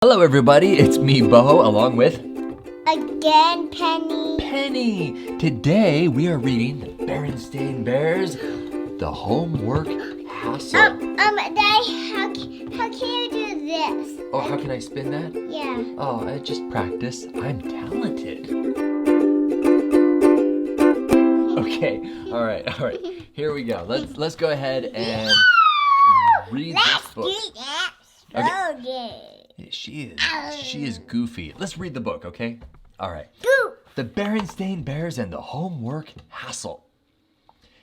Hello everybody, it's me, Beau, along with... Again, Penny. Penny! Today we are reading the Berenstain Bears, The Homework Hassle. Daddy, how can you do this? Oh, how can I spin that? Yeah. Oh, I just practice. I'm talented. Okay, all right. Here we go. Let's go ahead and read this book. Let's do that. Okay. She is goofy. Let's read the book, okay? All right. Boo. The Berenstain Bears and the Homework Hassle.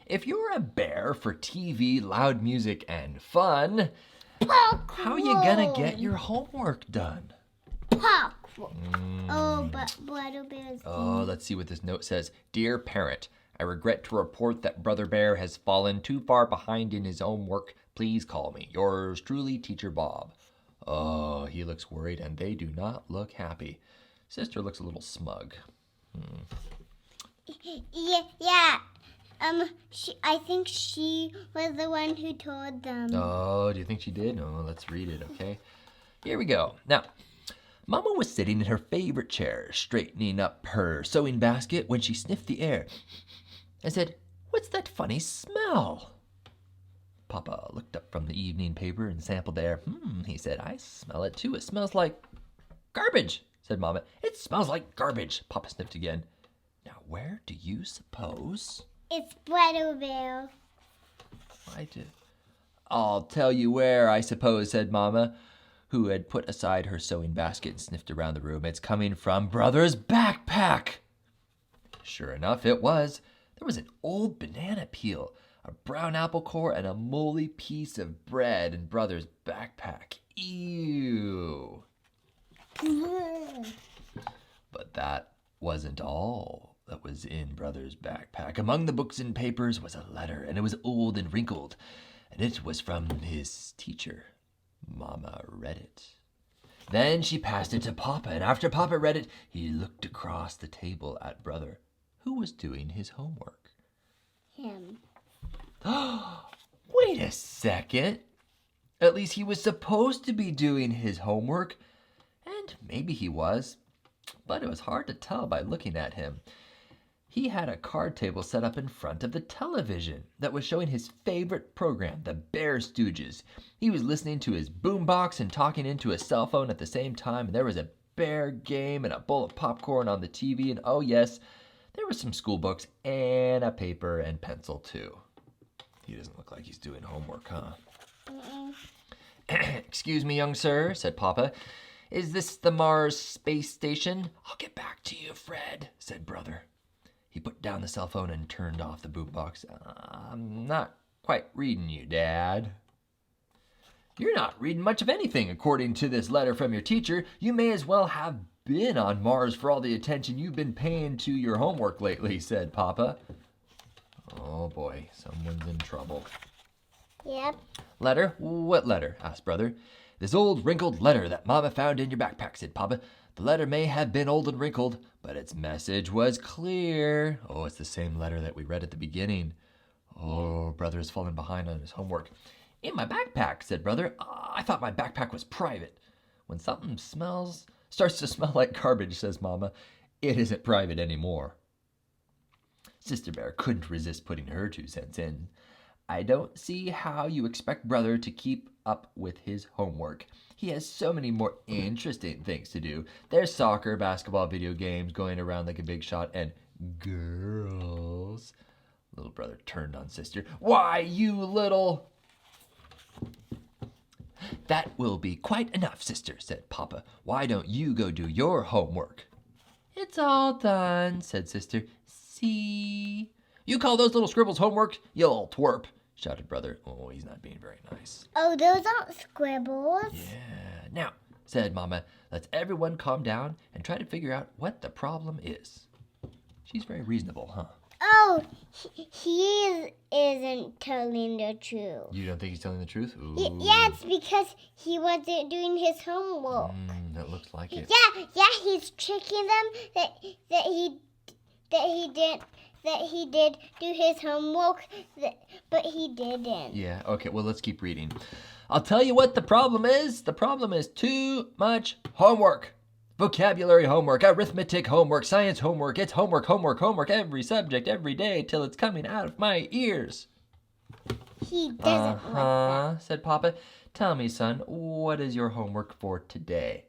If you're a bear for TV, loud music, and fun, how are you gonna get your homework done? Oh, but Brother Bear's... Oh, let's see what this note says. Dear parent, I regret to report that Brother Bear has fallen too far behind in his homework. Please call me. Yours truly, Teacher Bob. Oh, he looks worried, and they do not look happy. Sister looks a little smug. Yeah. I think she was the one who told them. Oh, do you think she did? No, let's read it, okay? Here we go. Now, Mama was sitting in her favorite chair, straightening up her sewing basket when she sniffed the air and said, "What's that funny smell?" Papa looked up from the evening paper and sampled the air. He said, "I smell it too. It smells like garbage," said Mama. "It smells like garbage," Papa sniffed again. Now, where do you suppose? It's Brother Bear. I'll tell you where, I suppose, said Mama, who had put aside her sewing basket and sniffed around the room. It's coming from Brother's backpack. Sure enough, it was. There was an old banana peel, a brown apple core, and a moldy piece of bread in Brother's backpack. Ew. But that wasn't all that was in Brother's backpack. Among the books and papers was a letter, and it was old and wrinkled, and it was from his teacher. Mama read it. Then she passed it to Papa, and after Papa read it, he looked across the table at Brother, who was doing his homework. Him. Wait a second. At least he was supposed to be doing his homework, and maybe he was, but it was hard to tell by looking at him. He had a card table set up in front of the television that was showing his favorite program, the Bear Stooges. He was listening to his boombox and talking into a cell phone at the same time, and there was a bear game and a bowl of popcorn on the TV, and oh yes, there were some school books and a paper and pencil too. He doesn't look like he's doing homework, huh? "Excuse me, young sir," said Papa. "Is this the Mars space station?" "I'll get back to you, Fred," said Brother. He put down the cell phone and turned off the boombox. "I'm not quite reading you, Dad." "You're not reading much of anything, according to this letter from your teacher. You may as well have been on Mars for all the attention you've been paying to your homework lately," said Papa. Oh boy, someone's in trouble. Yep. "Letter? What letter?" asked Brother. "This old wrinkled letter that Mama found in your backpack," said Papa. "The letter may have been old and wrinkled, but its message was clear." Oh, it's the same letter that we read at the beginning. Oh, Brother has fallen behind on his homework. "In my backpack," said Brother. "I thought my backpack was private." "When something starts to smell like garbage," says Mama, "it isn't private anymore." Sister Bear couldn't resist putting her 2 cents in. "I don't see how you expect Brother to keep up with his homework. He has so many more interesting things to do. There's soccer, basketball, video games, going around like a big shot, and girls." Little Brother turned on Sister. "Why, you little..." "That will be quite enough, Sister," said Papa. "Why don't you go do your homework?" "It's all done," said Sister. "See?" "You call those little scribbles homework, you old twerp," shouted Brother. Oh, he's not being very nice. Oh, those aren't scribbles. Yeah. "Now," said Mama, "let's everyone calm down and try to figure out what the problem is." She's very reasonable, huh? Oh, he isn't telling the truth. You don't think he's telling the truth? Ooh. Yeah, it's because he wasn't doing his homework. That looks like it. Yeah, he's tricking them that he did do his homework, but he didn't. Yeah, okay, well, let's keep reading. I'll tell you what the problem is. The problem is too much homework. Vocabulary homework, arithmetic homework, science homework. It's homework, homework, homework, every subject, every day, till it's coming out of my ears. He doesn't like that. Said Papa. Tell me, son, what is your homework for today?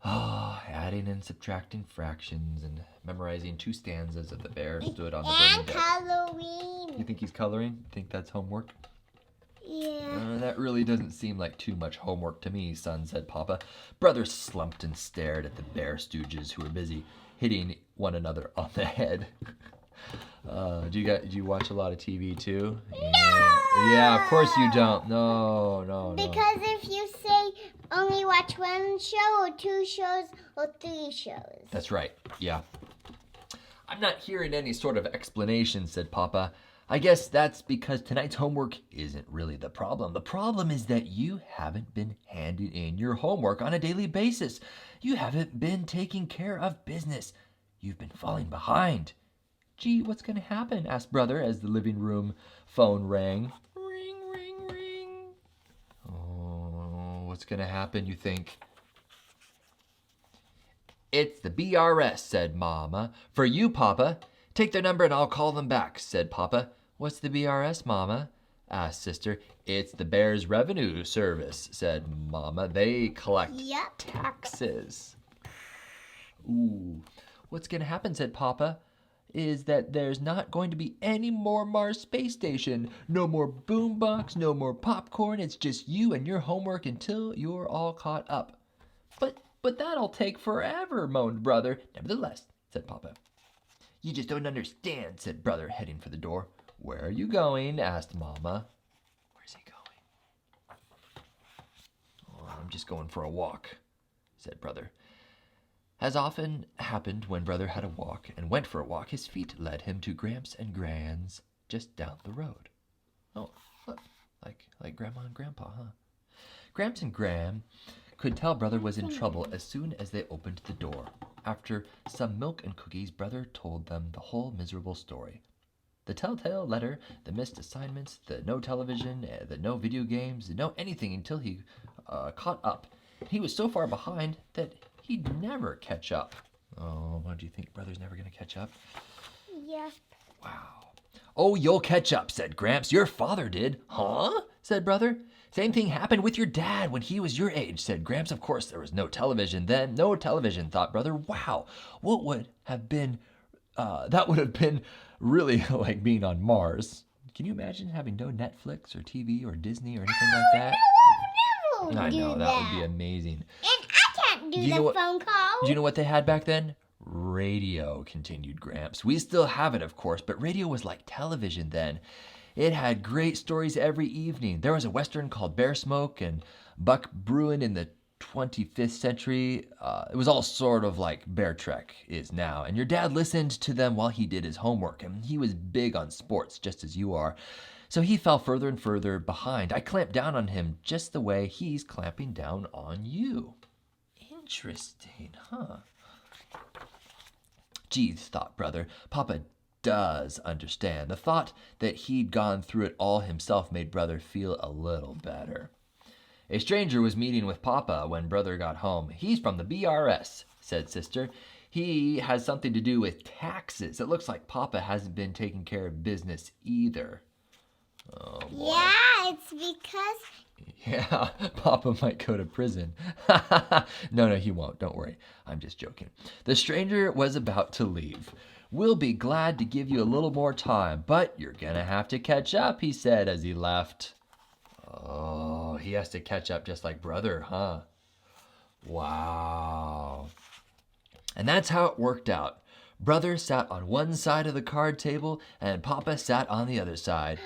Oh, adding and subtracting fractions and memorizing 2 stanzas of The Bear Stood on the Burning And Deck. Halloween. You think he's coloring? You think that's homework? Yeah. That really doesn't seem like too much homework to me, son, said Papa. Brother slumped and stared at the Bear Stooges, who were busy hitting one another on the head. Do you watch a lot of TV too? Yeah, of course you don't. No. Because if you say only watch 1 show or 2 shows or 3 shows. That's right, yeah. I'm not hearing any sort of explanation, said Papa. I guess that's because tonight's homework isn't really the problem. The problem is that you haven't been handing in your homework on a daily basis. You haven't been taking care of business. You've been falling behind. Gee, what's going to happen? Asked Brother as the living room phone rang. Ring, ring, ring. Oh, what's going to happen, you think? It's the BRS, said Mama. For you, Papa. Take their number and I'll call them back, said Papa. What's the BRS, Mama? Asked Sister. It's the Bears Revenue Service, said Mama. They collect taxes. Ooh, what's going to happen, said Papa, is that there's not going to be any more Mars Space Station. No more boombox, no more popcorn. It's just you and your homework until you're all caught up. But that'll take forever, moaned Brother. Nevertheless, said Papa. You just don't understand, said Brother, heading for the door. Where are you going? Asked Mama. Where's he going? Oh, I'm just going for a walk, said Brother. As often happened when Brother had a walk and went for a walk, his feet led him to Gramps and Gran's just down the road. Oh, look, like Grandma and Grandpa, huh? Gramps and Gran could tell Brother was in trouble as soon as they opened the door. After some milk and cookies, Brother told them the whole miserable story. The telltale letter, the missed assignments, the no television, the no video games, the no anything until he caught up. He was so far behind that he'd never catch up. Oh, what do you think? Brother's never going to catch up? Yep. Wow. Oh, you'll catch up, said Gramps. Your father did. Huh? Said Brother. Same thing happened with your dad when he was your age, said Gramps. Of course, there was no television then. No television, thought Brother. Wow, what would have been, that would have been really like being on Mars. Can you imagine having no Netflix or TV or Disney or anything like that? No, I know, that would be amazing. And I can't do the phone call. Do you know what they had back then? Radio, continued Gramps. We still have it, of course, but radio was like television then. It had great stories every evening. There was a Western called Bear Smoke and Buck Bruin in the 25th century. It was all sort of like Bear Trek is now. And your dad listened to them while he did his homework. And he was big on sports, just as you are. So he fell further and further behind. I clamped down on him just the way he's clamping down on you. Interesting, huh? Geez, thought Brother. Papa does understand. The thought that he'd gone through it all himself made Brother feel a little better. A stranger was meeting with Papa when Brother got home. He's from the BRS, said Sister. He has something to do with taxes. It looks like Papa hasn't been taking care of business either. Oh, boy. Yeah, it's because... Yeah, Papa might go to prison. No, he won't. Don't worry. I'm just joking. The stranger was about to leave. We'll be glad to give you a little more time, but you're gonna have to catch up, he said as he left. Oh, he has to catch up just like Brother, huh? Wow. And that's how it worked out. Brother sat on one side of the card table, and Papa sat on the other side.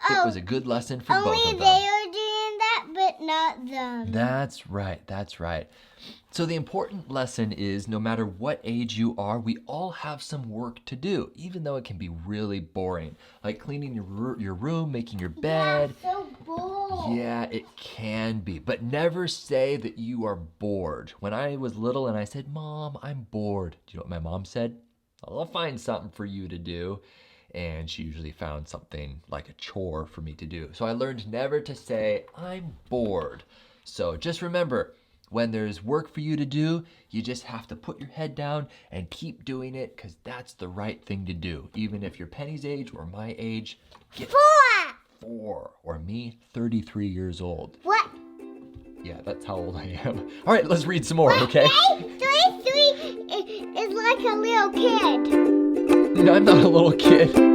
It was a good lesson for both of them. Only they are doing that, but not them. That's right. So the important lesson is no matter what age you are, we all have some work to do, even though it can be really boring. Like cleaning your room, making your bed. Yeah, so bored. Yeah, it can be. But never say that you are bored. When I was little and I said, Mom, I'm bored. Do you know what my mom said? I'll find something for you to do. and she usually found something like a chore for me to do. So I learned never to say, I'm bored. So just remember, when there's work for you to do, you just have to put your head down and keep doing it, because that's the right thing to do. Even if you're Penny's age or my age, get 4, or me, 33 years old. What? Yeah, that's how old I am. All right, let's read some more, okay? 33 is like a little kid. I'm not a little kid.